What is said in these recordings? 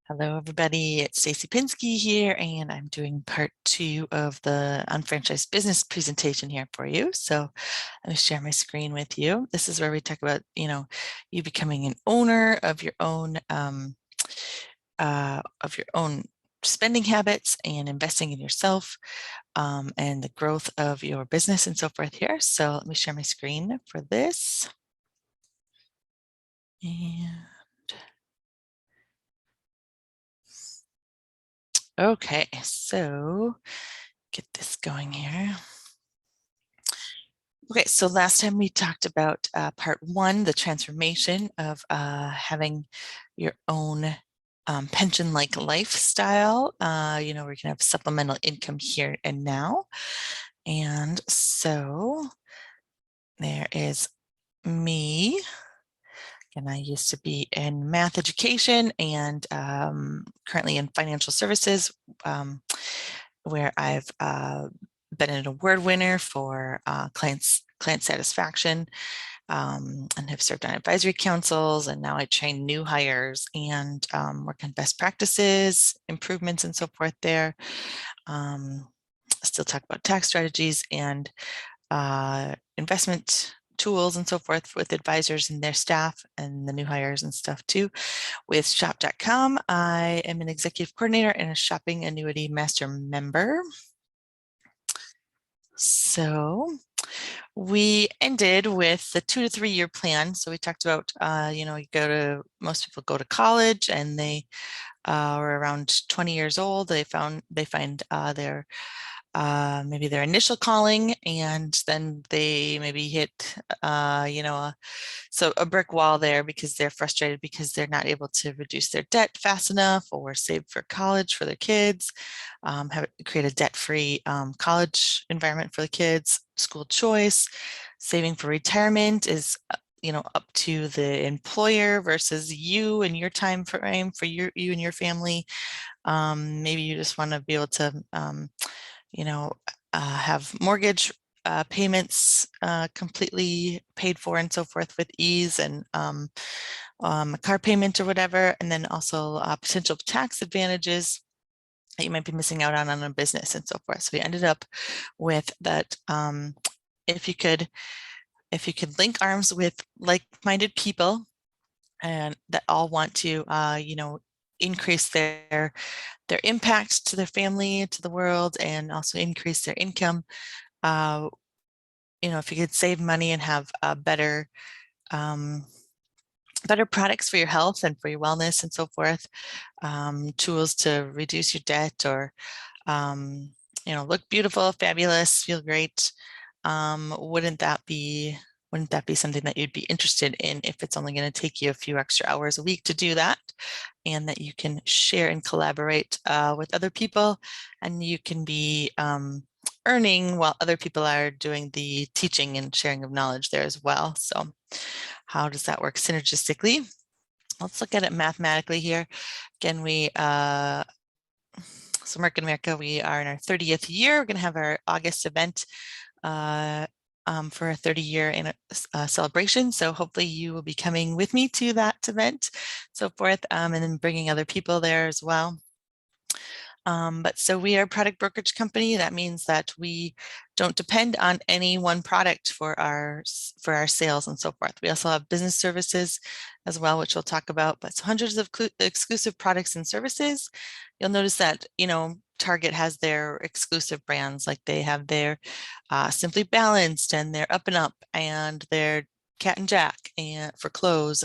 Hello, everybody. It's Stacey Pinski here, and I'm doing part 2 of the Unfranchised Business presentation here for you. So let me share my screen with you. This is where we talk about, you becoming an owner of your own spending habits and investing in yourself, and the growth of your business and so forth here. So let me share my screen for this. And okay, so get this going here. Okay, so last time we talked about part 1, the transformation of having your own pension-like lifestyle. We can have supplemental income here and now. And so there is me. And I used to be in math education and currently in financial services, where I've been an award winner for client satisfaction, and have served on advisory councils. And now I train new hires and work on best practices, improvements, and so forth there. Still talk about tax strategies and investment tools and so forth with advisors and their staff and the new hires and stuff too. With shop.com, I am an executive coordinator and a shopping annuity master member. So we ended with the 2 to 3 year plan. So we talked about, most people go to college and they are around 20 years old. They find their maybe their initial calling, and then they maybe hit, so a brick wall there because they're frustrated because they're not able to reduce their debt fast enough or save for college for their kids, create a debt-free college environment for the kids, school choice, saving for retirement is up to the employer versus you and your time frame for you and your family. Maybe you just want to be able to have mortgage payments completely paid for and so forth with ease, and a car payment or whatever, and then also potential tax advantages that you might be missing out on a business and so forth. So we ended up with that. If you could link arms with like-minded people and that all want to increase their impact to their family, to the world, and also increase their income. If you could save money and have better products for your health and for your wellness and so forth, tools to reduce your debt or look beautiful, fabulous, feel great. Wouldn't that be something that you'd be interested in if it's only going to take you a few extra hours a week to do that, and that you can share and collaborate with other people, and you can be earning while other people are doing the teaching and sharing of knowledge there as well. So how does that work synergistically? Let's look at it mathematically here. Again, so Merck in America, we are in our 30th year. We're going to have our August event for a 30-year celebration. So hopefully you will be coming with me to that event, so forth, and then bringing other people there as well. But so we are a product brokerage company. That means that we don't depend on any one product for our sales and so forth. We also have business services as well, which we'll talk about, but so hundreds of exclusive products and services. You'll notice that, Target has their exclusive brands, like they have their Simply Balanced and their Up and Up and their Cat and Jack and for clothes.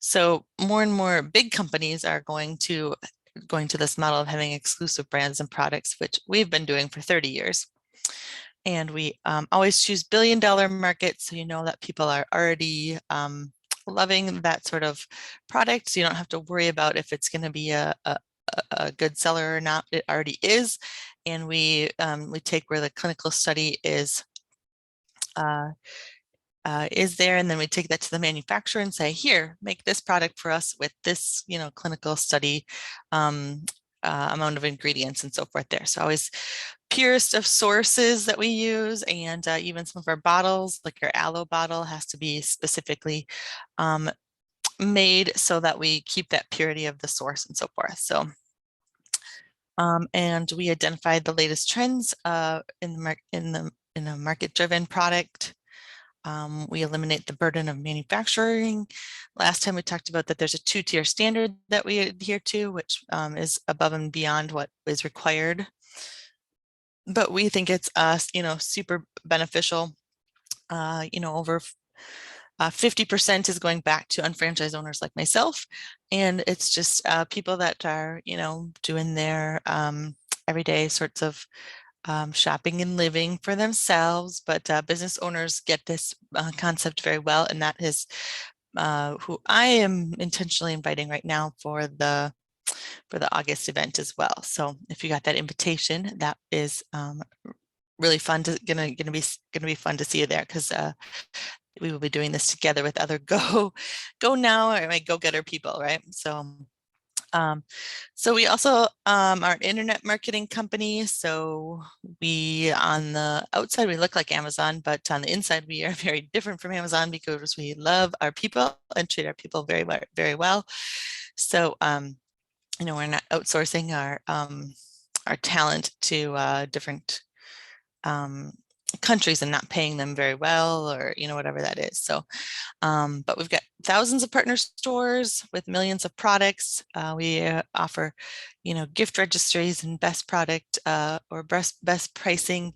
So more and more big companies are going to this model of having exclusive brands and products, which we've been doing for 30 years. And we always choose billion-dollar markets, so you know that people are already loving that sort of product. So you don't have to worry about if it's going to be a good seller or not. It already is. And we take where the clinical study is there, and then we take that to the manufacturer and say, here, make this product for us with this, clinical study amount of ingredients and so forth there. So always purest of sources that we use, and even some of our bottles, like our aloe bottle, has to be specifically made so that we keep that purity of the source and so forth. So, and we identified the latest trends in a market-driven product. We eliminate the burden of manufacturing. Last time we talked about that there's a 2-tier standard that we adhere to, which is above and beyond what is required. But we think it's super beneficial. Over 50% is going back to unfranchised owners like myself. And it's just people that are, doing their everyday sorts of shopping and living for themselves. But business owners get this concept very well. And that is who I am intentionally inviting right now for the August event as well. So if you got that invitation, that is really fun gonna be fun to see you there, because we will be doing this together with other Go Now or my go-getter people, right? So we also are an internet marketing company. So we, on the outside, we look like Amazon, but on the inside, we are very different from Amazon because we love our people and treat our people very, very well. So, we're not outsourcing our talent to different countries and not paying them very well, or whatever that is. So but we've got thousands of partner stores with millions of products. We offer gift registries and best product or best pricing,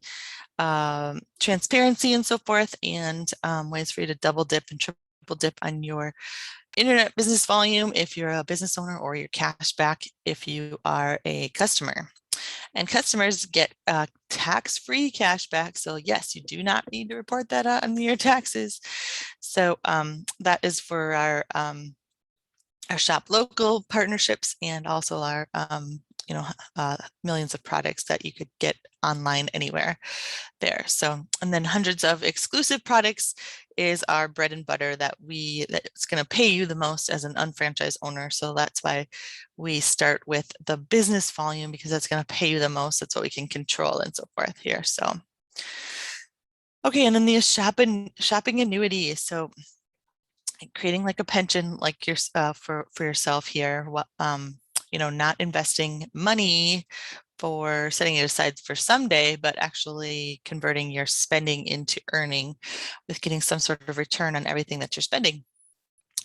transparency and so forth, and ways for you to double dip and triple dip on your internet business volume if you're a business owner, or your cash back if you are a customer. And customers get tax-free cash back. So yes, you do not need to report that on your taxes. So that is for our shop local partnerships, and also our millions of products that you could get online anywhere there. So, and then hundreds of exclusive products is our bread and butter that's going to pay you the most as an unfranchised owner. So that's why we start with the business volume, because that's going to pay you the most. That's what we can control and so forth here. So, okay, and then the shopping annuity. So creating like a pension, like your for yourself here. Not investing money for setting it aside for someday, but actually converting your spending into earning, with getting some sort of return on everything that you're spending.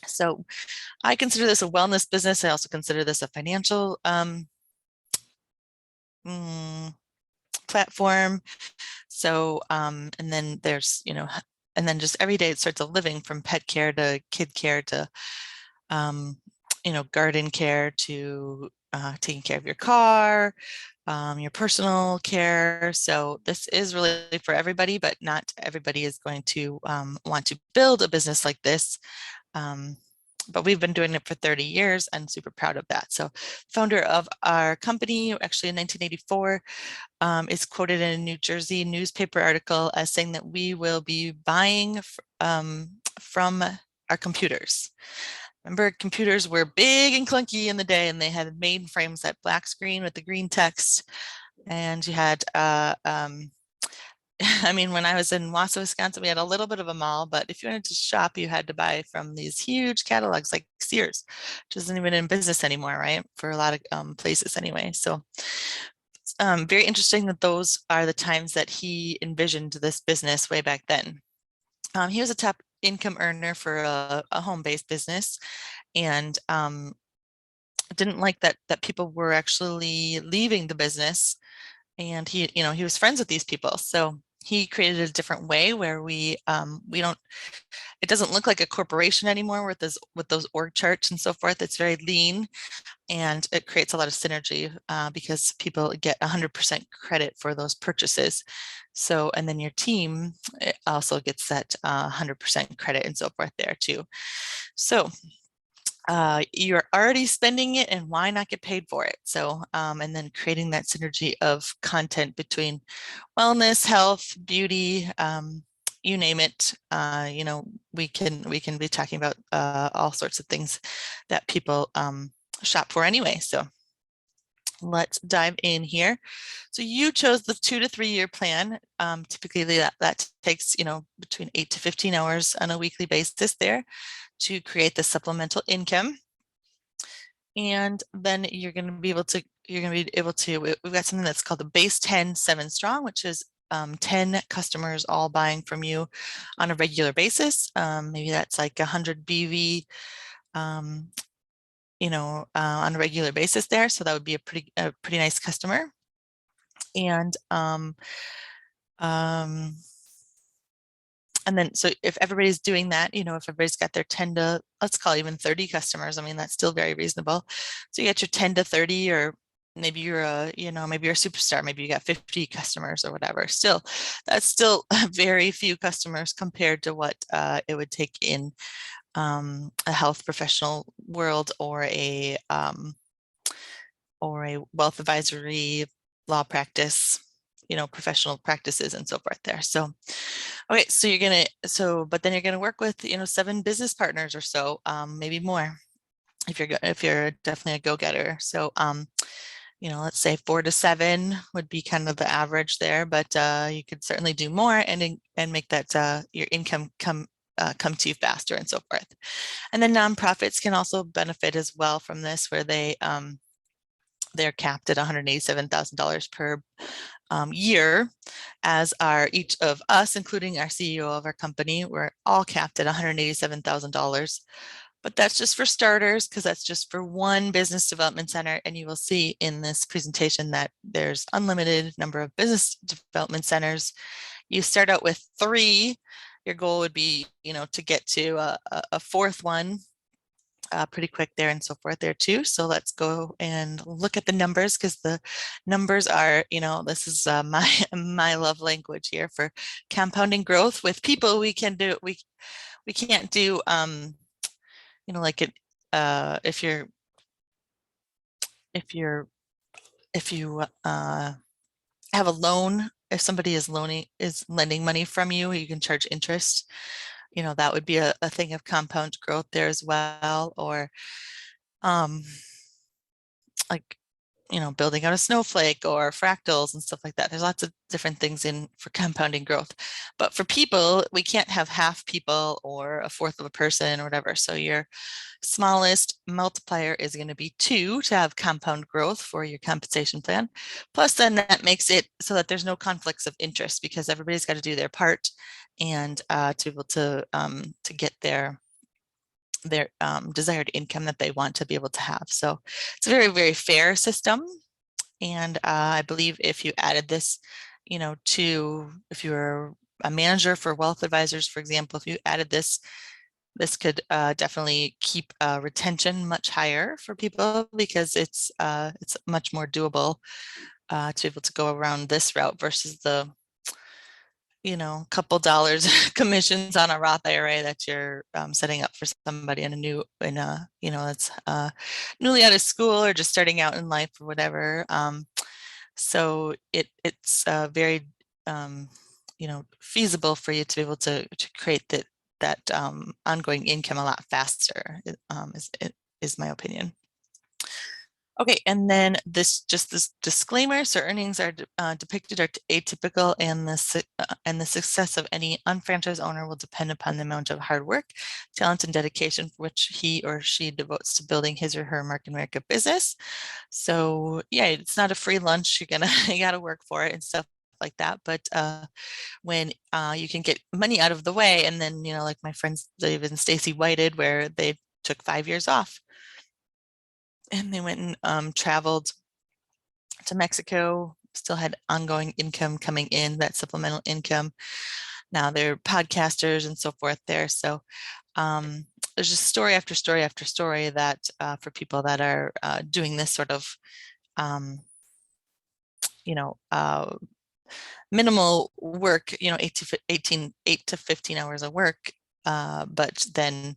So I consider this a wellness business. I also consider this a financial platform. So, and then there's, and then just every day it starts a living, from pet care to kid care to, garden care to taking care of your car, your personal care. So this is really for everybody, but not everybody is going to want to build a business like this. But we've been doing it for 30 years and super proud of that. So founder of our company, actually in 1984, is quoted in a New Jersey newspaper article as saying that we will be buying from our computers. Remember, computers were big and clunky in the day, and they had mainframes, that black screen with the green text. And you had, I mean, when I was in Wausau, Wisconsin, we had a little bit of a mall, but if you wanted to shop, you had to buy from these huge catalogs like Sears, which isn't even in business anymore, right? For a lot of places anyway. So very interesting that those are the times that he envisioned this business way back then. He was a top income earner for a home-based business, and didn't like that people were actually leaving the business, and he was friends with these people. So he created a different way where we don't, it doesn't look like a corporation anymore with those org charts and so forth. It's very lean, and it creates a lot of synergy because people get 100% credit for those purchases. So, and then your team also gets that 100% credit and so forth there too. So you're already spending it, and why not get paid for it? So, and then creating that synergy of content between wellness, health, beauty, you name it. We can be talking about all sorts of things that people shop for anyway. So let's dive in here. So you chose the 2 to 3 year plan. Typically that takes, between 8 to 15 hours on a weekly basis there to create the supplemental income. And then you're going to be able to, we've got something that's called the base 10 7 strong, which is 10 customers all buying from you on a regular basis. Maybe that's like 100 BV, on a regular basis there. So that would be a pretty nice customer. And and then, so if everybody's doing that, if everybody's got their 10 to, let's call it even 30 customers, I mean, that's still very reasonable. So you get your 10 to 30, or maybe you're maybe you're a superstar, maybe you got 50 customers or whatever. Still, that's still very few customers compared to what it would take in a health professional world, or a wealth advisory, law practice, professional practices and so forth there. So, okay, so but then you're gonna work with 7 business partners or so, maybe more, if you're definitely a go-getter. So let's say 4 to 7 would be kind of the average there, but you could certainly do more and make that your income come to you faster and so forth. And then nonprofits can also benefit as well from this, where they're capped at $187,000 per year, as are each of us, including our CEO of our company. We're all capped at $187,000. But that's just for starters, because that's just for one business development center. And you will see in this presentation that there's unlimited number of business development centers. You start out with 3. Your goal would be, to get to a 4th one pretty quick there and so forth there too. So let's go and look at the numbers, because the numbers are, this is my love language here for compounding growth. With people, we can do, we can't do, like it, if you have a loan, if somebody is lending money from you, you can charge interest. That would be a thing of compound growth there as well. Or like, building out a snowflake or fractals and stuff like that. There's lots of different things for compounding growth. But for people, we can't have half people or a 4th of a person or whatever. So your smallest multiplier is going to be 2 to have compound growth for your compensation plan. Plus, then that makes it so that there's no conflicts of interest, because everybody's got to do their part and to be able to get their desired income that they want to be able to have. So it's a very, very fair system. And I believe if you added this, if you're a manager for wealth advisors, for example, if you added this could definitely keep retention much higher for people, because it's much more doable to be able to go around this route versus the couple dollars commissions on a Roth IRA that you're setting up for somebody that's newly out of school or just starting out in life or whatever. So it's very feasible for you to be able to create that ongoing income a lot faster, is my opinion. Okay, and then this disclaimer: so earnings are depicted are atypical, and the success of any unfranchised owner will depend upon the amount of hard work, talent, and dedication which he or she devotes to building his or her Mark America business. So yeah, it's not a free lunch. You gotta work for it and stuff like that. But when you can get money out of the way, and then like my friends Dave and Stacey White did, where they took 5 years off. And they went and traveled to Mexico, still had ongoing income coming in, that supplemental income. Now they're podcasters and so forth there. So there's just story after story after story that for people that are doing this sort of, minimal work, 8 to 15 hours of work, but then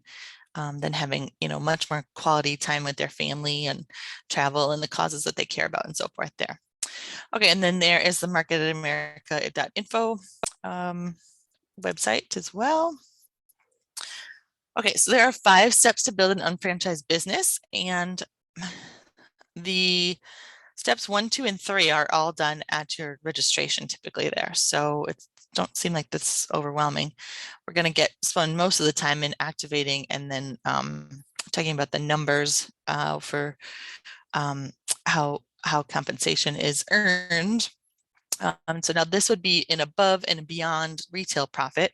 having, much more quality time with their family and travel and the causes that they care about and so forth there. Okay, and then there is the marketamerica.info website as well. Okay, so there are 5 steps to build an unfranchised business, and the steps 1, 2, and 3 are all done at your registration typically there. So it's don't seem like this overwhelming. We're going to spend most of the time in activating and then talking about the numbers for how compensation is earned. So now this would be in above and beyond retail profit.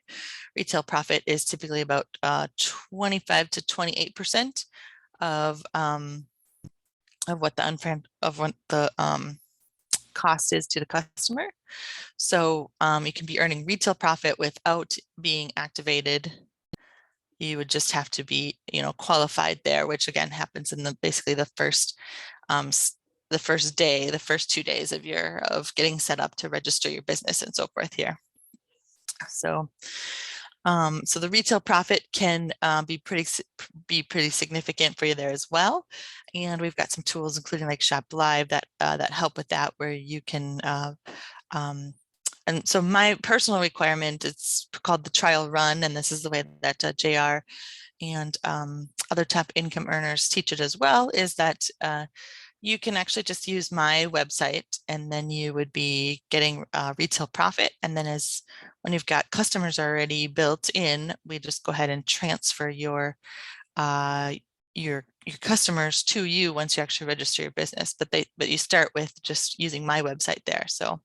Retail profit is typically about 25 to 28% of what the cost is to the customer. So you can be earning retail profit without being activated. You would just have to be, qualified there, which again happens in basically the first day, the first 2 days of getting set up to register your business and so forth here. So the retail profit can be pretty significant for you there as well. And we've got some tools, including like Shop Live, that help with that, where you can. And so my personal requirement, it's called the trial run, and this is the way that JR and other top income earners teach it as well, is that you can actually just use my website, and then you would be getting retail profit. And then when you've got customers already built in, we just go ahead and transfer your customers to you once you actually register your business. But you start with just using my website there. So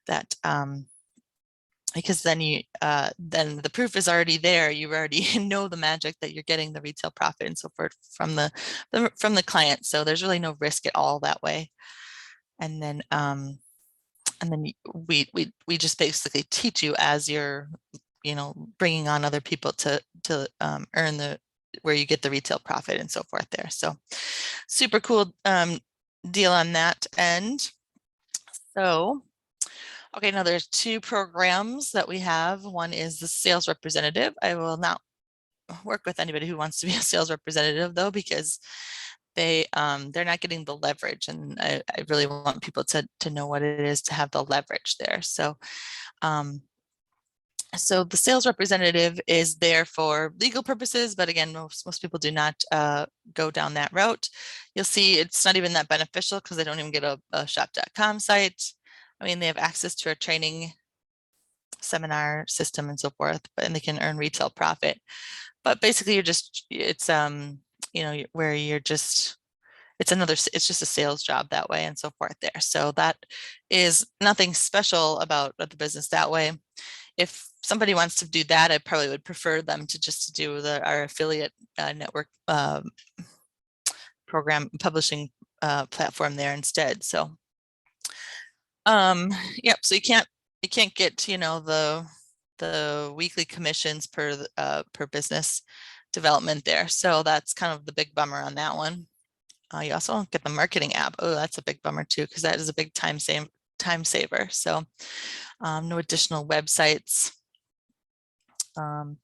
that because then the proof is already there. You already know the magic that you're getting the retail profit and so forth from the client. So there's really no risk at all that way. And then we just basically teach you as you're bringing on other people to earn where you get the retail profit and so forth there. So super cool deal on that end. So okay, now there's 2 programs that we have. One is the sales representative. I will not work with anybody who wants to be a sales representative, though, because they're not getting the leverage, and I really want people to know what it is to have the leverage there. So the sales representative is there for legal purposes, but again, most people do not go down that route. You'll see it's not even that beneficial because they don't even get a shop.com site. I mean, they have access to our training seminar system and so forth, and they can earn retail profit. But basically, it's where it's just a sales job that way and so forth there. So that is nothing special about the business that way. If somebody wants to do that, I probably would prefer them to just do our affiliate network program publishing platform there instead. So yep, so you can't get the weekly commissions per business development there. So that's kind of the big bummer on that one. You also don't get the marketing app. Oh, that's a big bummer too, because that is a big time saver. So no additional websites. So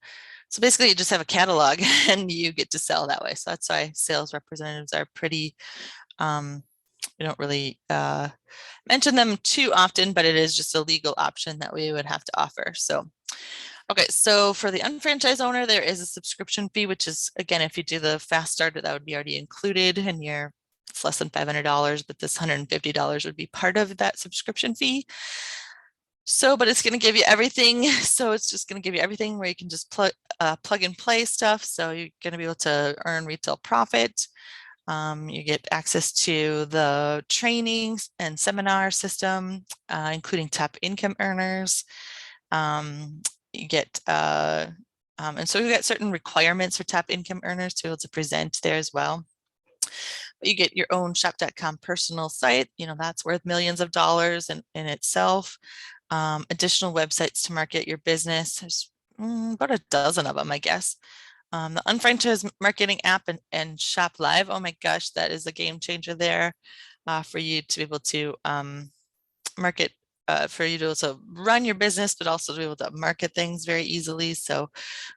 basically you just have a catalog and you get to sell that way. So that's why sales representatives are pretty, we don't really mention them too often, but it is just a legal option that we would have to offer. So, okay, so for the unfranchised owner, there is a subscription fee, which is, again, if you do the fast start, that would be already included, and it's less than $500, but this $150 would be part of that subscription fee. So, but it's going to give you everything. So it's just going to give you everything where you can just plug and play stuff. So you're going to be able to earn retail profit. You get access to the trainings and seminar system, including top income earners. You get, and so we've got certain requirements for top income earners to be able to present there as well. But you get your own shop.com personal site. That's worth millions of dollars in itself. Additional websites to market your business. There's about a dozen of them, I guess. The Unfranchise marketing app and Shop Live. Oh my gosh, that is a game changer there for you to be able to market, for you to also run your business, but also to be able to market things very easily. So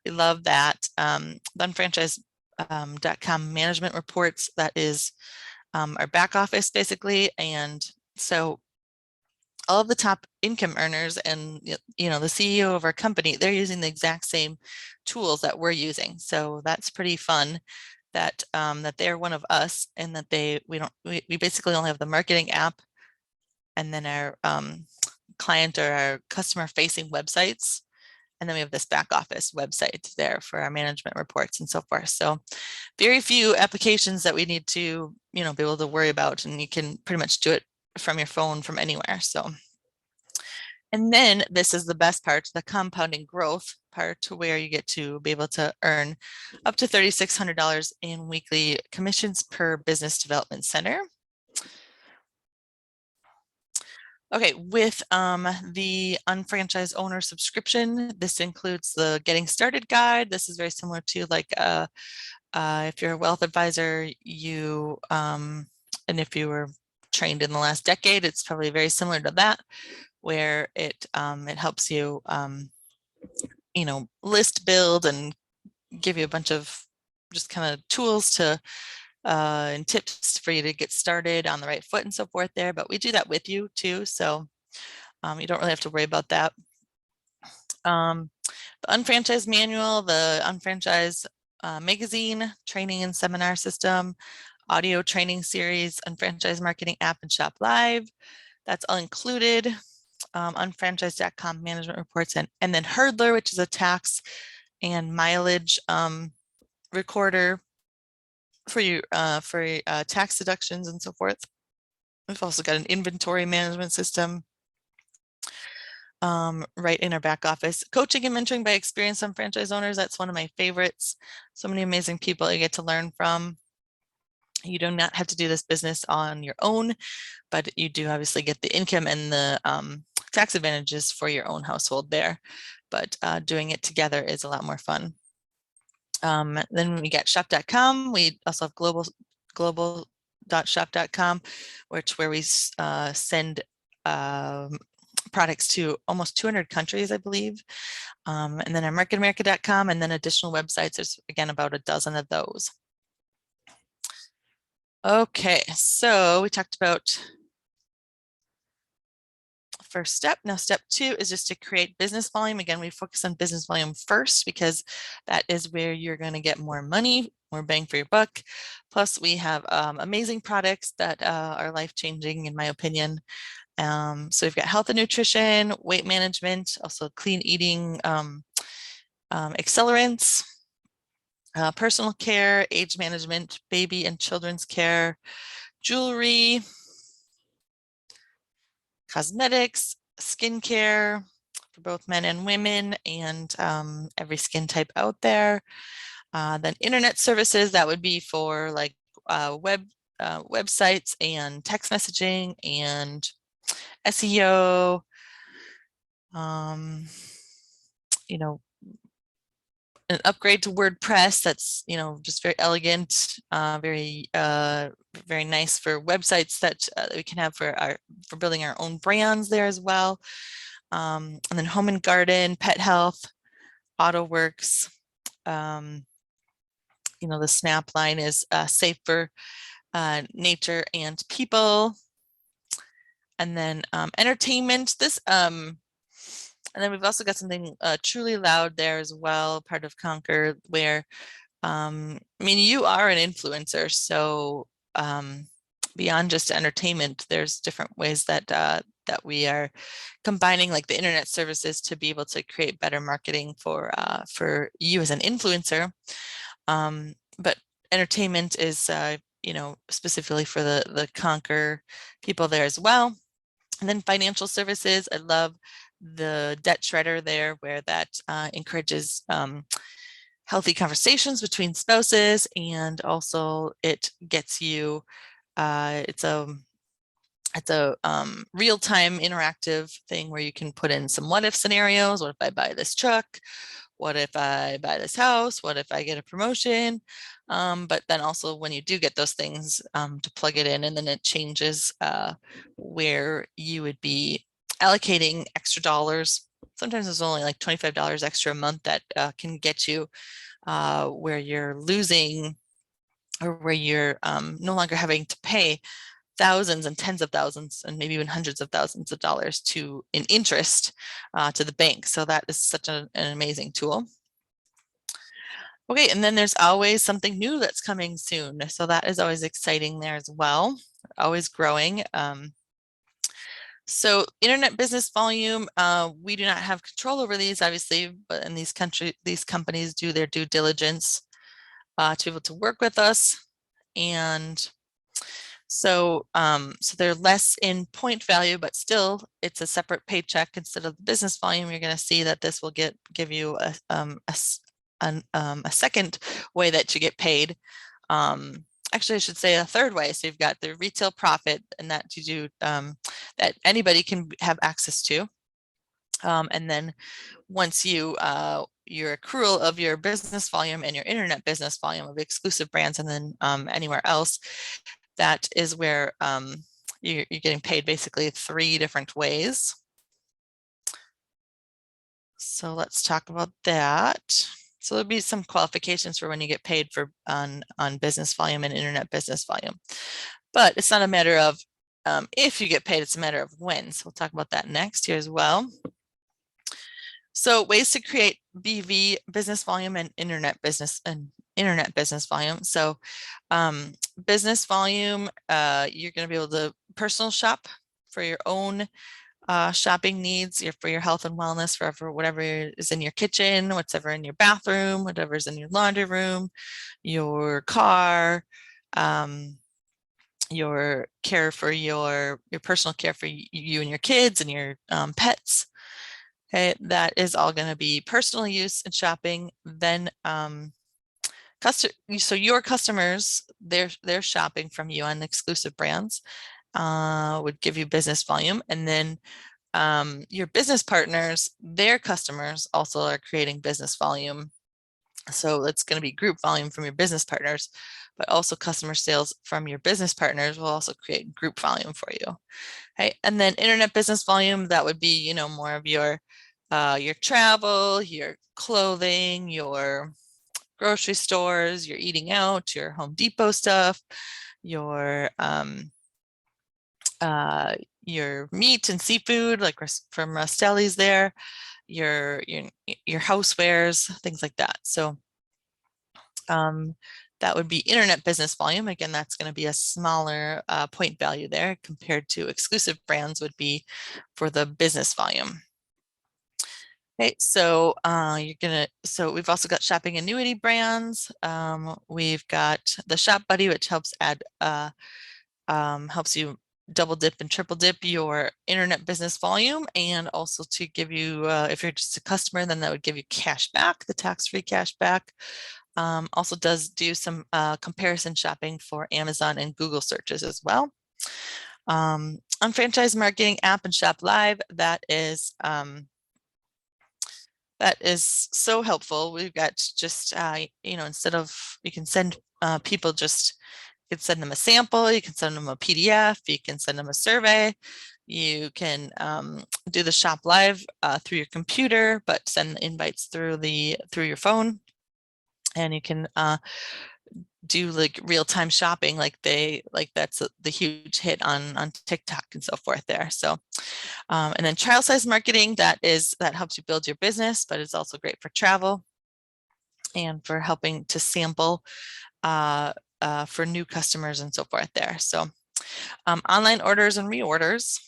we love that. The Unfranchise.com management reports, that is our back office basically. And so all of the top income earners and the CEO of our company, they're using the exact same tools that we're using. So that's pretty fun that they're one of us, and that we basically only have the marketing app and then our client or our customer facing websites. And then we have this back office website there for our management reports and so forth. So very few applications that we need to, be able to worry about, and you can pretty much do it from your phone from anywhere. So, and then this is the best part, the compounding growth part, where you get to be able to earn up to $3,600 in weekly commissions per business development center. Okay, with the unfranchised owner subscription, this includes the getting started guide. This is very similar to like if you're a wealth advisor, and if you were trained in the last decade, it's probably very similar to that, where it helps you list, build, and give you a bunch of just kind of tools to and tips for you to get started on the right foot and so forth there. But we do that with you too, so you don't really have to worry about that. The unfranchised manual, the unfranchised magazine, training and seminar system, audio training series, unfranchised marketing app, and Shop Live. That's all included. Unfranchise.com management reports, and then Hurdler, which is a tax and mileage recorder for you for tax deductions and so forth. We've also got an inventory management system right in our back office. Coaching and mentoring by experienced franchise owners. That's one of my favorites. So many amazing people you get to learn from. You do not have to do this business on your own, but you do obviously get the income and the tax advantages for your own household there. But doing it together is a lot more fun. Then we get shop.com. We also have global.shop.com, where we send products to almost 200 countries, I believe. And then our marketamerica.com, and then additional websites. There's again about a dozen of those. Okay, so we talked about first step. Now step 2 is just to create business volume. Again, we focus on business volume first because that is where you're going to get more money, more bang for your buck. Plus we have amazing products that are life-changing in my opinion. So we've got health and nutrition, weight management, also clean eating accelerants, personal care, age management, baby and children's care, jewelry, cosmetics, skincare for both men and women, and every skin type out there. Then internet services, that would be for like websites and text messaging and SEO, an upgrade to WordPress that's, just very elegant, very nice for websites that we can have for building our own brands there as well. And then home and garden, pet health, AutoWorks. The Snap line is safe for nature and people. And then entertainment, and then we've also got something truly loud there as well, part of Conquer, where, you are an influencer. So beyond just entertainment, there's different ways that that we are combining like the internet services to be able to create better marketing for you as an influencer. But entertainment is, specifically for the Conquer people there as well. And then financial services, I love the debt shredder there, where that encourages healthy conversations between spouses, and also it gets you it's a real-time interactive thing where you can put in some what if scenarios. What if I buy this truck? What if I buy this house? What if I get a promotion? But then also when you do get those things, to plug it in, and then it changes where you would be allocating extra dollars. Sometimes it's only like $25 extra a month that can get you where you're losing, or where you're no longer having to pay thousands and tens of thousands and maybe even hundreds of thousands of dollars in interest to the bank. So that is such an amazing tool. Okay, and then there's always something new that's coming soon. So that is always exciting there as well, always growing. So internet business volume, we do not have control over these, obviously, but in these companies do their due diligence to be able to work with us. And so they're less in point value, but still it's a separate paycheck instead of the business volume. You're going to see that this will give you a second way that you get paid. Actually, I should say a third way. So you've got the retail profit, and that you do that anybody can have access to. And then once your accrual of your business volume and your internet business volume of exclusive brands, and then anywhere else, that is where you're getting paid basically 3 different ways. So let's talk about that. So there'll be some qualifications for when you get paid for on business volume and internet business volume. But it's not a matter of if you get paid, it's a matter of when. So we'll talk about that next here as well. So ways to create BV, business volume, and internet business volume. So business volume, you're going to be able to personal shop for your own shopping needs, for your health and wellness, for whatever is in your kitchen, whatever in your bathroom, whatever's in your laundry room, your car, your care for your personal care for you and your kids and your pets. Okay, that is all going to be personal use and shopping. Then so your customers, they're shopping from you on exclusive brands, would give you business volume. And then your business partners, their customers also are creating business volume. So it's going to be group volume from your business partners, but also customer sales from your business partners will also create group volume for you. Okay, and then internet business volume, that would be, more of your travel, your clothing, your grocery stores, your eating out, your Home Depot stuff, your meat and seafood, like from Rastelli's there, your housewares, things like that. So that would be internet business volume. Again, that's going to be a smaller point value there compared to exclusive brands would be for the business volume. Okay, so we've also got shopping annuity brands. We've got the Shop Buddy, which helps helps you double dip and triple dip your internet business volume, and also to give you, if you're just a customer, then that would give you cash back, the tax-free cash back. Also does do some comparison shopping for Amazon and Google searches as well. Unfranchise marketing app and Shop Live, that is so helpful. We've got just, instead of, you can send people you can send them a sample, you can send them a PDF, you can send them a survey, you can do the Shop Live through your computer, but send invites through your phone, and you can do like real-time shopping, that's the huge hit on TikTok and so forth there. So and then trial size marketing, that helps you build your business, but it's also great for travel and for helping to sample for new customers and so forth there. So online orders and reorders.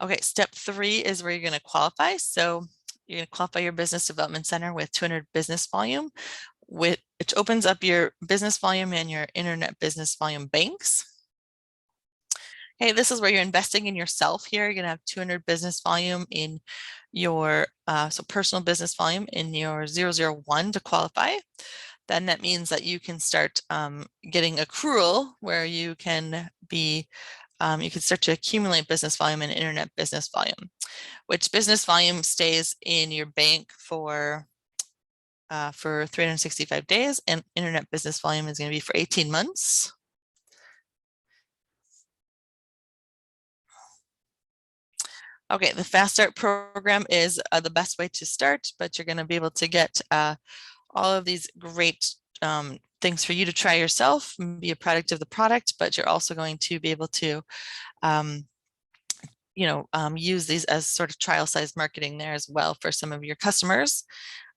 Okay, step 3 is where you're going to qualify. So you're going to qualify your business development center with 200 business volume, which opens up your business volume and your internet business volume banks. Okay, this is where you're investing in yourself here. You're going to have 200 business volume in your personal business volume in your 001 to qualify. Then that means that you can start getting accrual, where you can start to accumulate business volume and internet business volume, which business volume stays in your bank for 365 days, and internet business volume is going to be for 18 months. Okay, the Fast Start program is the best way to start, but you're going to be able to get all of these great things for you to try yourself and be a product of the product, but you're also going to be able to use these as sort of trial size marketing there as well for some of your customers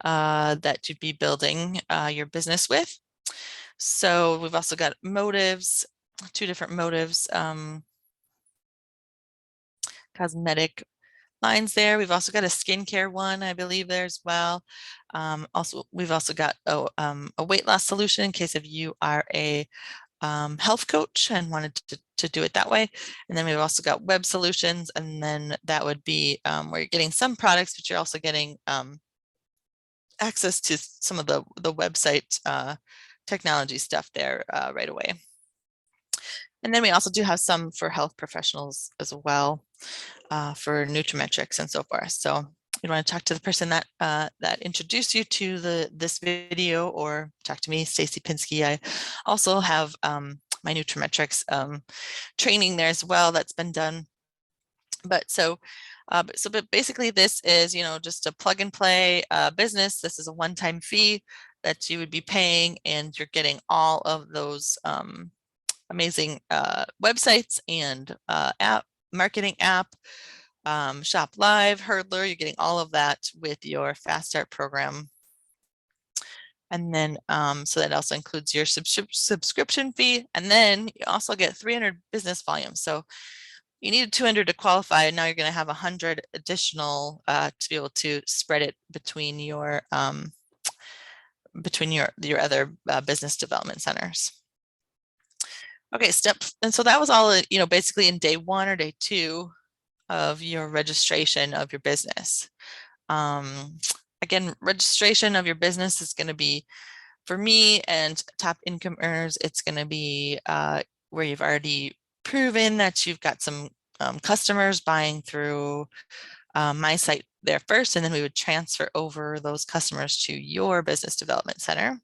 that you'd be building your business with. So we've also got motives, 2 different motives. cosmetic lines there. We've also got a skincare one, I believe, there as well. We've also got a weight loss solution in case if you are a health coach and wanted to do it that way. And then we've also got web solutions, and then that would be where you're getting some products, but you're also getting access to some of the website technology stuff there right away. And then we also do have some for health professionals as well, for nutrimetrics and so forth. So you want to talk to the person that that introduced you to this video, or talk to me, Stacey Pinski. I also have my nutrimetrics training there as well that's been done. But but basically this is, just a plug and play business. This is a one-time fee that you would be paying, and you're getting all of those amazing websites and marketing app, Shop Live, Hurdler. You're getting all of that with your Fast Start program. And then, so that also includes your subscription fee. And then you also get 300 business volume. So you needed 200 to qualify, and now you're going to have 100 additional to be able to spread it between your other business development centers. Okay, and so that was all, basically in day 1 or day 2 of your registration of your business. Again, registration of your business is going to be, for me and top income earners, it's going to be where you've already proven that you've got some customers buying through my site there first, and then we would transfer over those customers to your business development center,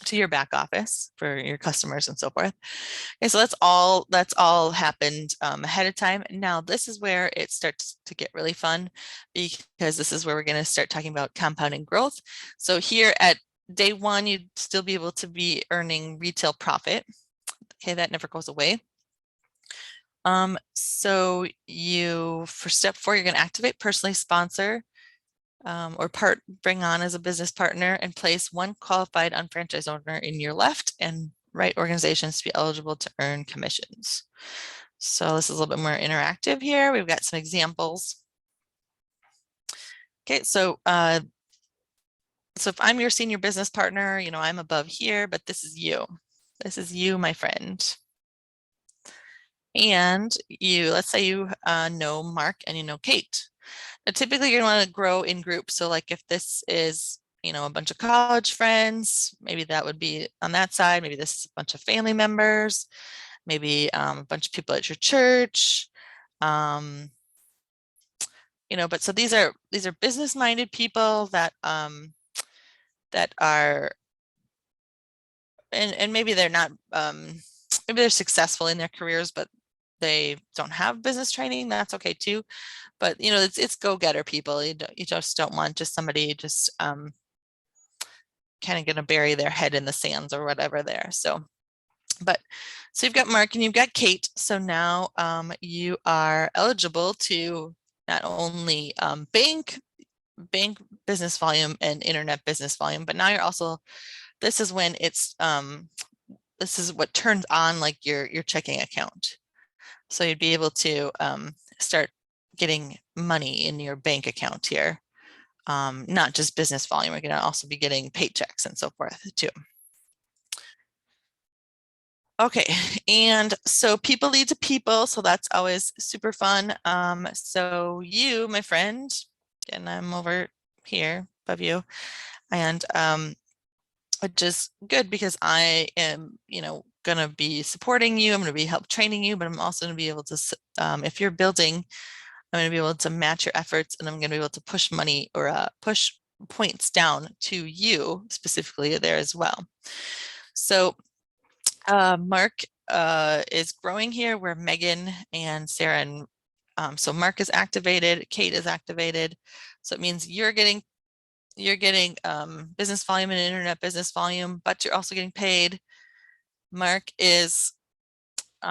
to your back office for your customers and so forth. Okay, so that's all happened ahead of time. Now this is where it starts to get really fun, because this is where we're going to start talking about compounding growth. So here at day 1, you'd still be able to be earning retail profit. Okay, that never goes away. So for step 4, you're going to activate, personally sponsor, or bring on as a business partner, and place one qualified unfranchised owner in your left and right organizations to be eligible to earn commissions. So this is a little bit more interactive here. We've got some examples. Okay, so if I'm your senior business partner, I'm above here, but this is you. This is you, my friend. And let's say you know Mark and you know Kate. Now, typically you're going to want to grow in groups. So like if this is, a bunch of college friends, maybe that would be on that side. Maybe this is a bunch of family members, maybe a bunch of people at your church. But so these are business-minded people that that are, and maybe they're not, maybe they're successful in their careers, but they don't have business training. That's okay too. But it's go-getter people. You just don't want just somebody just kind of going to bury their head in the sands or whatever there. So you've got Mark and you've got Kate. So now you are eligible to not only bank business volume and internet business volume, but now you're also, this is when it's this is what turns on like your checking account. So you'd be able to start getting money in your bank account here. Not just business volume, we're going to also be getting paychecks and so forth too. Okay, and so people lead to people, so that's always super fun. So you, my friend, and I'm over here above you, and which is good because I am, going to be supporting you. I'm going to be help training you, but I'm also going to be able to, if you're building, I'm going to be able to match your efforts, and I'm going to be able to push money or push points down to you specifically there as well. So Mark is growing here, where Megan and Sarah and so Mark is activated, Kate is activated. So it means you're getting business volume and internet business volume, but you're also getting paid. Mark is,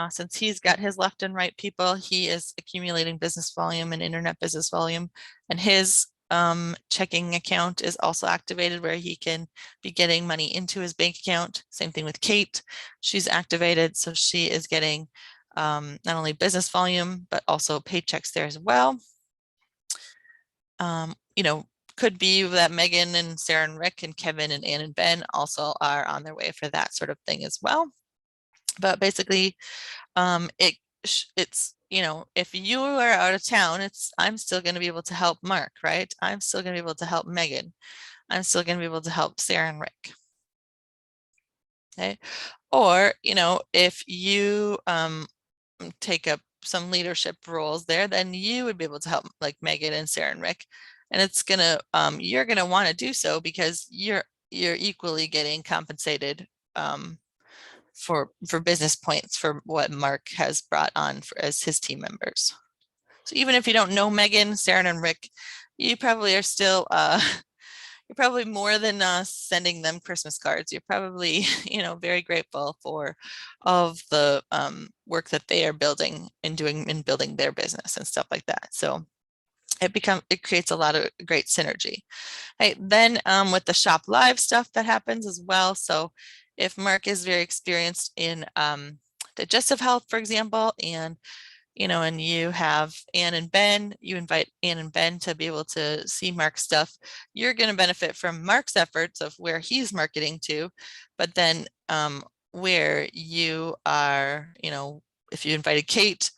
since he's got his left and right people, he is accumulating business volume and internet business volume, and his checking account is also activated where he can be getting money into his bank account. Same thing with Kate. She's activated, so she is getting not only business volume, but also paychecks there as well. You know, could be that Megan and Sarah and Rick and Kevin and Ann and Ben also are on their way for that sort of thing as well. But basically, it's, you know, if you are out of town, I'm still going to be able to help Mark, right? I'm still going to be able to help Megan. I'm still going to be able to help Sarah and Rick. Okay. Or, you know, if you take up some leadership roles there, then you would be able to help like Megan and Sarah and Rick. And it's gonna, you're gonna want to do so because you're equally getting compensated for business points for what Mark has brought on as his team members. So even if you don't know Megan, Sarah, and Rick, you probably are still you're probably more than sending them Christmas cards. You're probably, you know, very grateful for all of the work that they are building and doing in building their business and stuff like that. So it creates a lot of great synergy. Right. Then with the shop live stuff that happens as well. So if Mark is very experienced in digestive health, for example, and you know, and you have Ann and Ben, you invite Ann and Ben to be able to see Mark's stuff. You're going to benefit from Mark's efforts of where he's marketing to, but then where you are, you know, if you invited Kate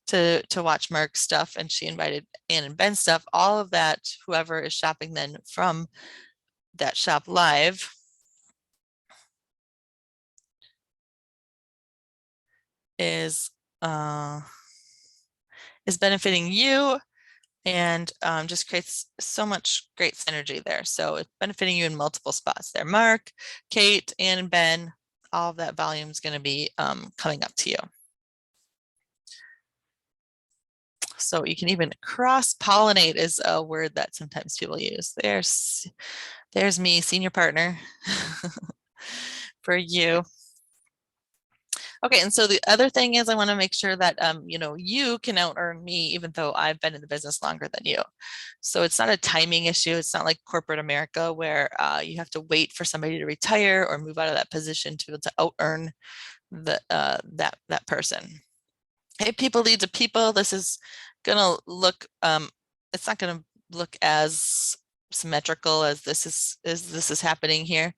to watch Mark's stuff and she invited Ann and Ben's stuff, all of that, whoever is shopping then from that shop live is benefiting you and just creates so much great synergy there. So it's benefiting you in multiple spots there. Mark, Kate, Ann, and Ben, all of that volume is going to be coming up to you. So you can even cross-pollinate is a word that sometimes people use. There's me, senior partner, for you. Okay, and so the other thing is I want to make sure that you know, you can out earn me even though I've been in the business longer than you. So it's not a timing issue. It's not like corporate America where you have to wait for somebody to retire or move out of that position to be able to out earn the that person. Hey, people lead to people. This is gonna look it's not gonna look as symmetrical as this is happening here.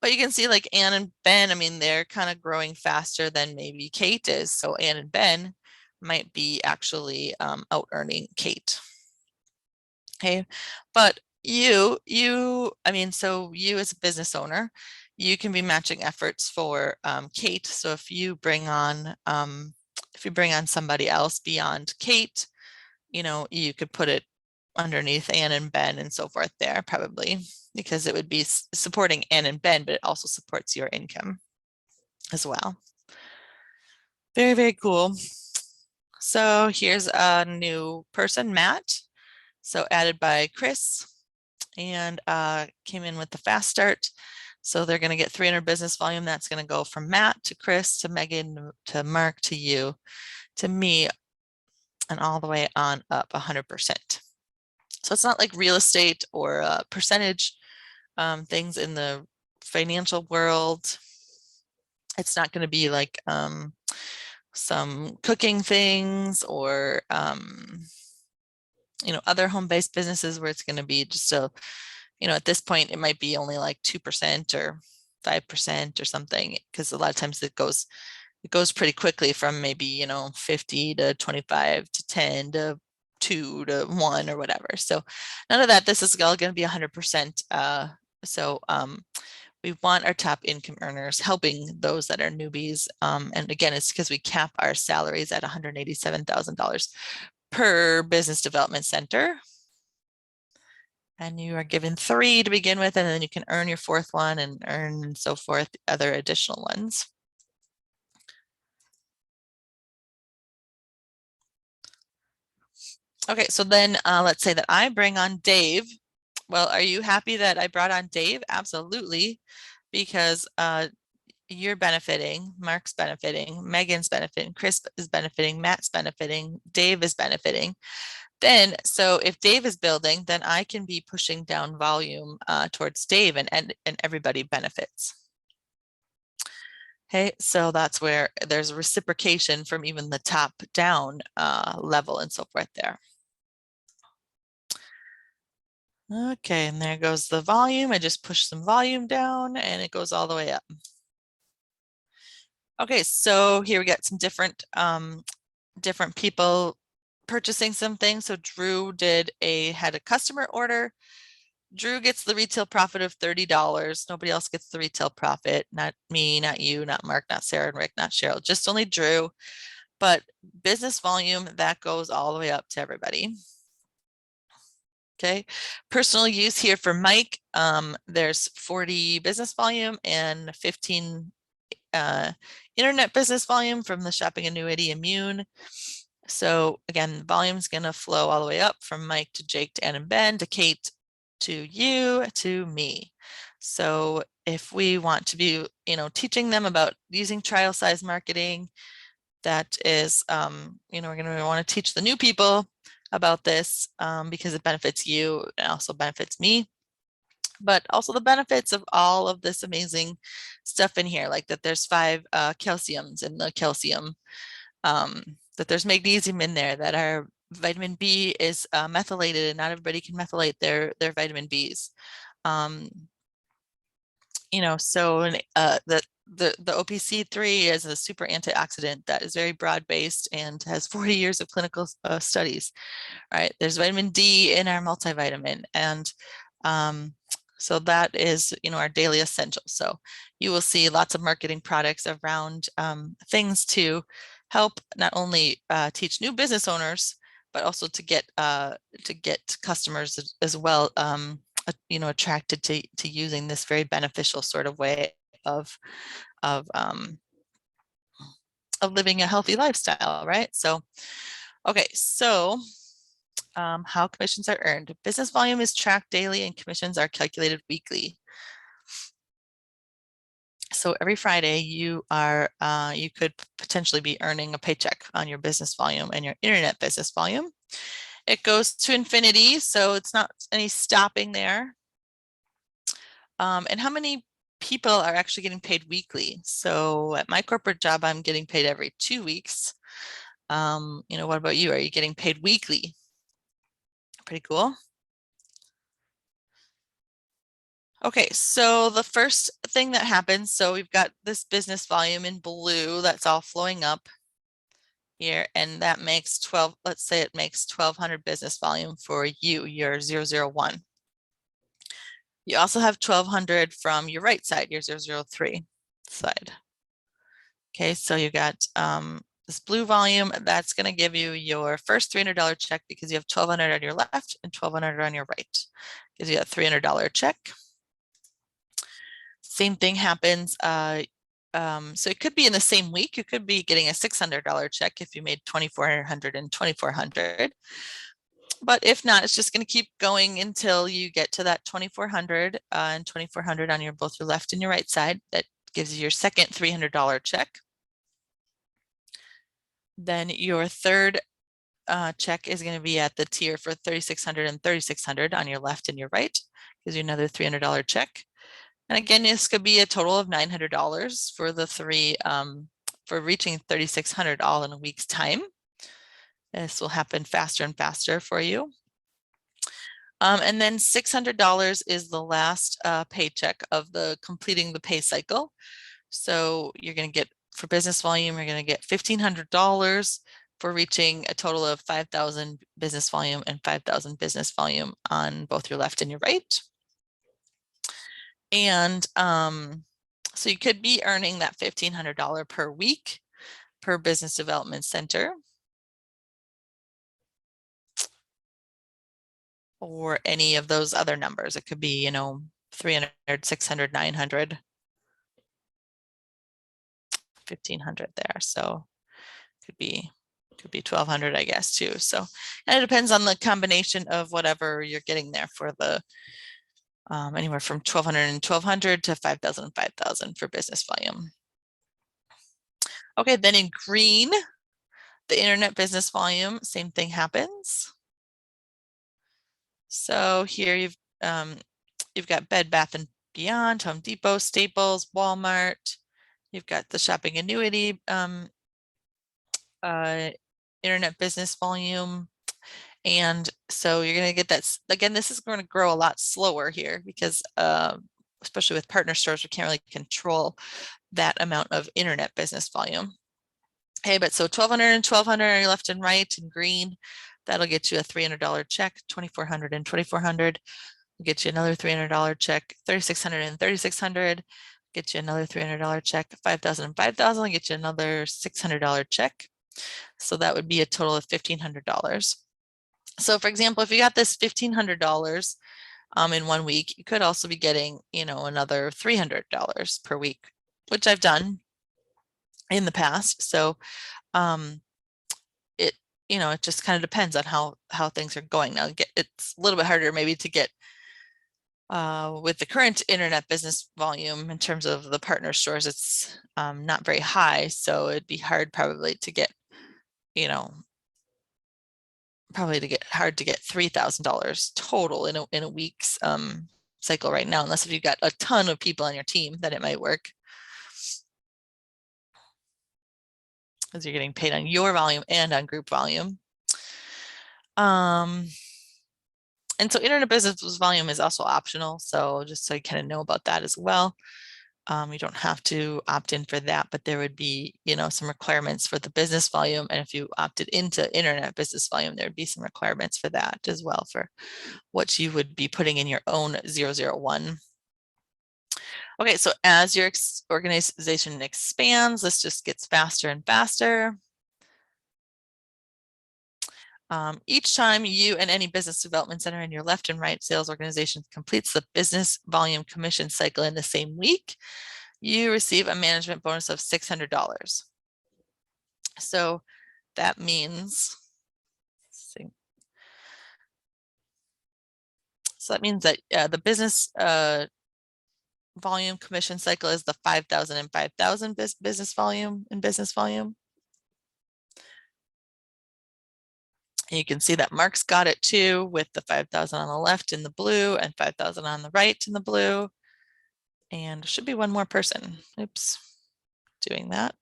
But you can see like Ann and Ben, I mean, they're kind of growing faster than maybe Kate is. So Ann and Ben might be actually out earning Kate. Okay, but I mean, so you as a business owner, you can be matching efforts for Kate. So if you bring on somebody else beyond Kate, you know, you could put it underneath Ann and Ben and so forth there probably because it would be supporting Ann and Ben, but it also supports your income as well. Very, very cool. So here's a new person, Matt. So added by Chris and came in with the fast start. So they're going to get 300 business volume. That's going to go from Matt to Chris to Megan to Mark to you to me and all the way on up 100%. So it's not like real estate or percentage things in the financial world. It's not going to be like some cooking things or you know, other home-based businesses where it's going to be just a, you know, at this point it might be only like 2% or 5% or something because a lot of times it goes pretty quickly from maybe, you know, 50 to 25 to 10 to 2 to 1 or whatever. So none of that. This is all going to be 100%. So we want our top income earners helping those that are newbies. And again, it's because we cap our salaries at $187,000 per business development center. And you are given 3 to begin with, and then you can earn your 4th one and earn and so forth, other additional ones. Okay, so then let's say that I bring on Dave. Well, are you happy that I brought on Dave? Absolutely, because you're benefiting, Mark's benefiting, Megan's benefiting, Chris is benefiting, Matt's benefiting, Dave is benefiting. Then, so if Dave is building, then I can be pushing down volume towards Dave, and everybody benefits. Okay, so that's where there's reciprocation from even the top down level and so forth there. Okay, and there goes the volume. I just push some volume down and it goes all the way up. Okay, so here we got some different people purchasing some things. So Drew had a customer order. Drew gets the retail profit of $30. Nobody else gets the retail profit. Not me, not you, not Mark, not Sarah and Rick, not Cheryl, just only Drew. But business volume, that goes all the way up to everybody. Okay, personal use here for Mike, there's 40 business volume and 15 internet business volume from the shopping annuity immune. So again, the volume's going to flow all the way up from Mike to Jake to Ann and Ben to Kate to you to me. So if we want to be, teaching them about using trial size marketing, that is, we're going to want to teach the new people about this because it benefits you and also benefits me, but also the benefits of all of this amazing stuff in here, like that there's 5 calciums in the calcium, that there's magnesium in there, that our vitamin B is methylated and not everybody can methylate their vitamin Bs. So the OPC3 is a super antioxidant that is very broad-based and has 40 years of clinical studies, right? There's vitamin D in our multivitamin, and so that is, our daily essential. So you will see lots of marketing products around things to help not only teach new business owners, but also to get customers as well, attracted to using this very beneficial sort of way of of um, of living a healthy lifestyle, right? So, okay, so how commissions are earned. Business volume is tracked daily and commissions are calculated weekly. So every Friday you could potentially be earning a paycheck on your business volume and your internet business volume. It goes to infinity, so it's not any stopping there. And how many people are actually getting paid weekly? So at my corporate job, I'm getting paid every 2 weeks. What about you? Are you getting paid weekly? Pretty cool. Okay, so the first thing that happens, so we've got this business volume in blue that's all flowing up here, and that makes 12, let's say it makes 1,200 business volume for you, your 001. You also have 1,200 from your right side, your 003 side. Okay, so you got this blue volume, that's going to give you your first $300 check because you have 1,200 on your left and 1,200 on your right. Gives you a $300 check. Same thing happens. So it could be in the same week. You could be getting a $600 check if you made 2,400 and 2,400. But if not, it's just going to keep going until you get to that 2,400 and 2,400 on both your left and your right side. That gives you your second $300 check. Then your third check is going to be at the tier for 3,600 and 3,600 on your left and your right. Gives you another $300 check. And again, this could be a total of $900 for the three, for reaching 3,600 all in a week's time. This will happen faster and faster for you. And then $600 is the last paycheck of completing the pay cycle. So you're going to get, for business volume, you're going to get $1,500 for reaching a total of 5,000 business volume and 5,000 business volume on both your left and your right. And so you could be earning that $1,500 per week per business development center, or any of those other numbers. It could be, 300, 600, 900, 1,500 there. So could be 1,200, I guess, too. So, and it depends on the combination of whatever you're getting there for the anywhere from 1,200 and 1,200 to 5,000 and 5,000 for business volume. Okay, then in green, the internet business volume, same thing happens. So here you've got Bed Bath and Beyond, Home Depot, Staples, Walmart. You've got the shopping annuity, internet business volume. And so you're going to get that. Again, this is going to grow a lot slower here because especially with partner stores, we can't really control that amount of internet business volume. Okay, but so 1,200 and 1,200 are left and right in green. That'll get you a $300 check, 2,400 and 2,400. Will get you another $300 check, 3,600 and 3,600. Get you another $300 check, 5,000 and 5,000. Will get you another $600 check. So that would be a total of $1,500. So for example, if you got this $1,500 in 1 week, you could also be getting, another $300 per week, which I've done in the past. So it, it just kind of depends on how things are going. Now, it's a little bit harder maybe to get with the current internet business volume in terms of the partner stores, it's not very high. So it'd be hard probably to get, hard to get $3,000 total in a week's cycle right now, unless if you've got a ton of people on your team, then it might work. Because you're getting paid on your volume and on group volume. And so internet business volume is also optional. So just so you kind of know about that as well. You don't have to opt in for that, but there would be, some requirements for the business volume. And if you opted into internet business volume, there would be some requirements for that as well for what you would be putting in your own 001. Okay, so as your organization expands, this just gets faster and faster. Each time you and any business development center in your left and right sales organization completes the business volume commission cycle in the same week, you receive a management bonus of $600. So that means, that the business volume commission cycle is the 5,000 and 5,000 business volume and business volume. And you can see that Mark's got it too, with the 5,000 on the left in the blue and 5,000 on the right in the blue. And should be one more person. Oops, doing that.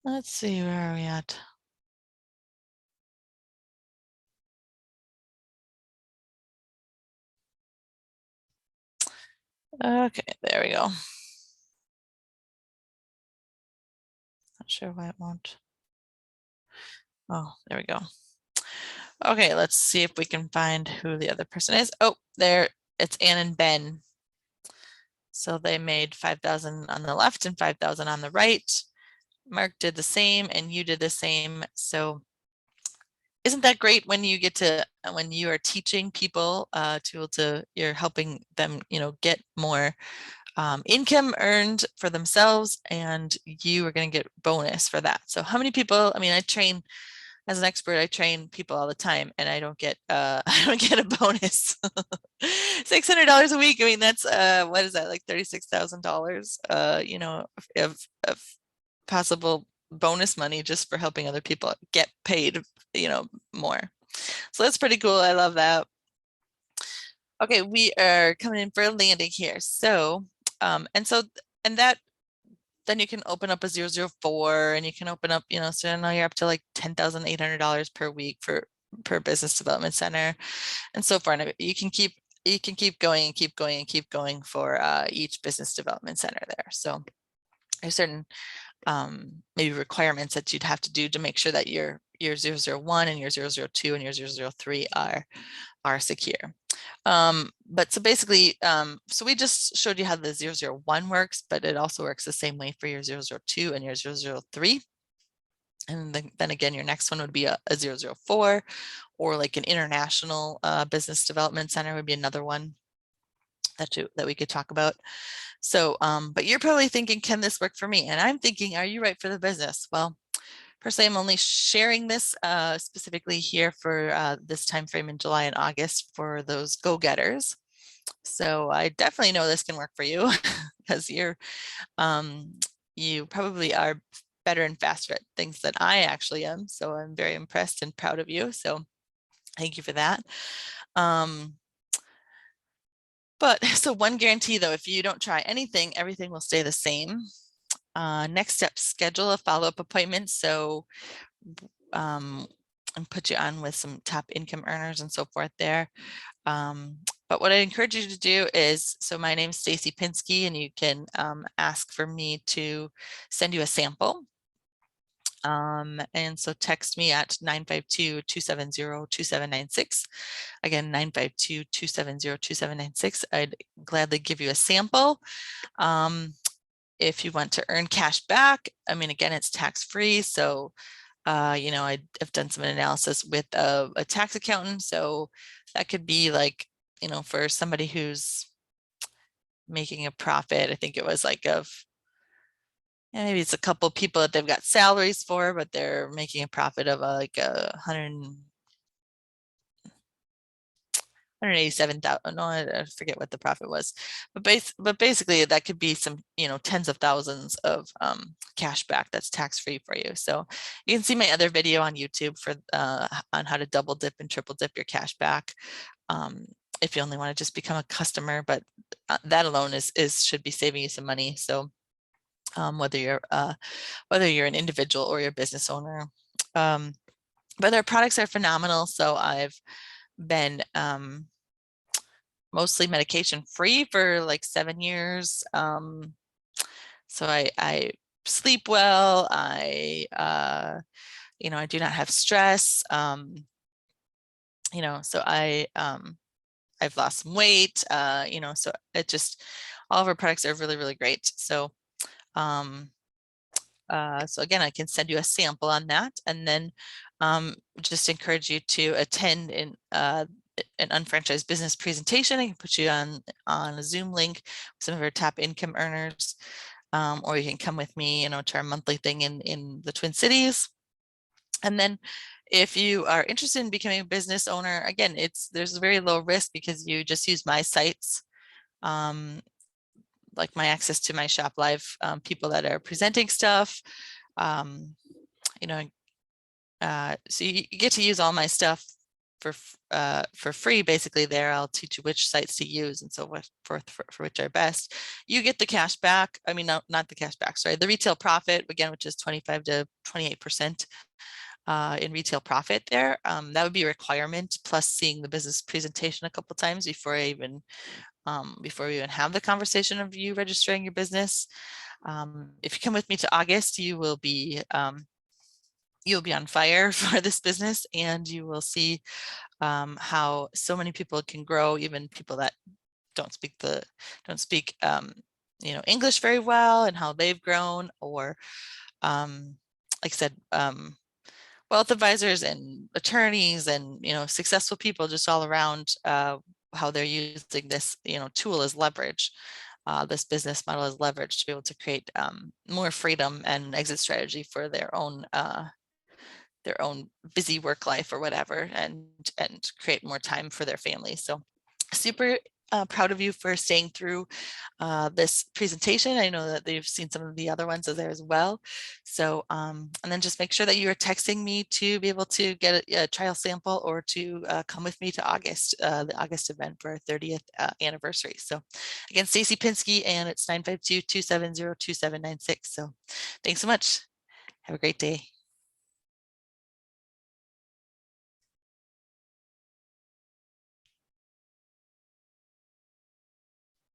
Let's see, where are we at? Okay, there we go. Not sure why it won't. Oh, there we go. Okay, let's see if we can find who the other person is. Oh, there, it's Ann and Ben. So they made 5,000 on the left and 5,000 on the right. Mark did the same and you did the same. So isn't that great when you get to, when you are teaching people you're helping them, get more income earned for themselves, and you are going to get bonus for that. So how many people, I train as an expert, I train people all the time and I don't get I don't get a bonus. $600 a week. That's what is that, like $36,000 of possible bonus money just for helping other people get paid, more. So that's pretty cool. I love that. Okay, we are coming in for a landing here. So and that then you can open up a 004 and you can open up, so now you're up to like $10,800 per week per business development center and so far. And you can keep going and keep going and keep going for each business development center there. So there's certain maybe requirements that you'd have to do to make sure that your 001 and your 002 and your 003 are secure. But so basically, so we just showed you how the 001 works, but it also works the same way for your 002 and your 003. And then again, your next one would be a 004, or like an international business development center would be another one that we could talk about. So, but you're probably thinking, can this work for me? And I'm thinking, are you right for the business? Well, personally, I'm only sharing this specifically here for this time frame in July and August for those go-getters. So I definitely know this can work for you because you probably are better and faster at things than I actually am. So I'm very impressed and proud of you. So thank you for that. But so one guarantee though, if you don't try anything, everything will stay the same. Next step, schedule a follow-up appointment. So and put you on with some top income earners and so forth there. But what I encourage you to do is, so my name is Stacey Pinski, and you can ask for me to send you a sample. And so text me at 952-270-2796. Again, 952-270-2796. I'd gladly give you a sample. If you want to earn cash back, I mean, again, it's tax-free. So, you know, I've done some analysis with a tax accountant. So that could be like, you know, for somebody who's making a profit, I think it was like maybe it's a couple of people that they've got salaries for, but they're making a profit of like 187,000. No, I forget what the profit was, but basically that could be some, you know, tens of thousands of cash back that's tax-free for you. So you can see my other video on YouTube for on how to double dip and triple dip your cash back. If you only want to just become a customer, but that alone should be saving you some money. So whether you're an individual or you're a business owner, but their products are phenomenal. So I've been mostly medication free for like 7 years. So I sleep well. You know, I do not have stress. You know, so I've lost some weight. You know, so all of our products are really, really great. So so again, I can send you a sample on that, and then just encourage you to attend an unfranchised business presentation. I can put you on a Zoom link with some of our top income earners, or you can come with me, you know, to our monthly thing in the Twin Cities. And then if you are interested in becoming a business owner, again, there's very low risk because you just use my sites. Like my access to my Shop Live people that are presenting stuff, you know, so you get to use all my stuff for free. Basically, there I'll teach you which sites to use and so forth for which are best. You get the cash back. I mean, not the cash back. Sorry, the retail profit again, which is 25 to 28% in retail profit. There, that would be a requirement. Plus, seeing the business presentation a couple times before we even have the conversation of you registering your business. If you come with me to August, you will be you'll be on fire for this business, and you will see how so many people can grow, even people that don't speak you know, English very well, and how they've grown, or like I said, wealth advisors and attorneys and, you know, successful people just all around, how they're using this, you know, tool as leverage. This business model as leverage to be able to create more freedom and exit strategy for their own busy work life or whatever, and create more time for their family. So super proud of you for staying through this presentation. I know that they've seen some of the other ones there as well. So, and then just make sure that you are texting me to be able to get a trial sample, or to come with me to August, the August event for our 30th anniversary. So again, Stacey Pinski, and it's 952-270-2796. So thanks so much. Have a great day.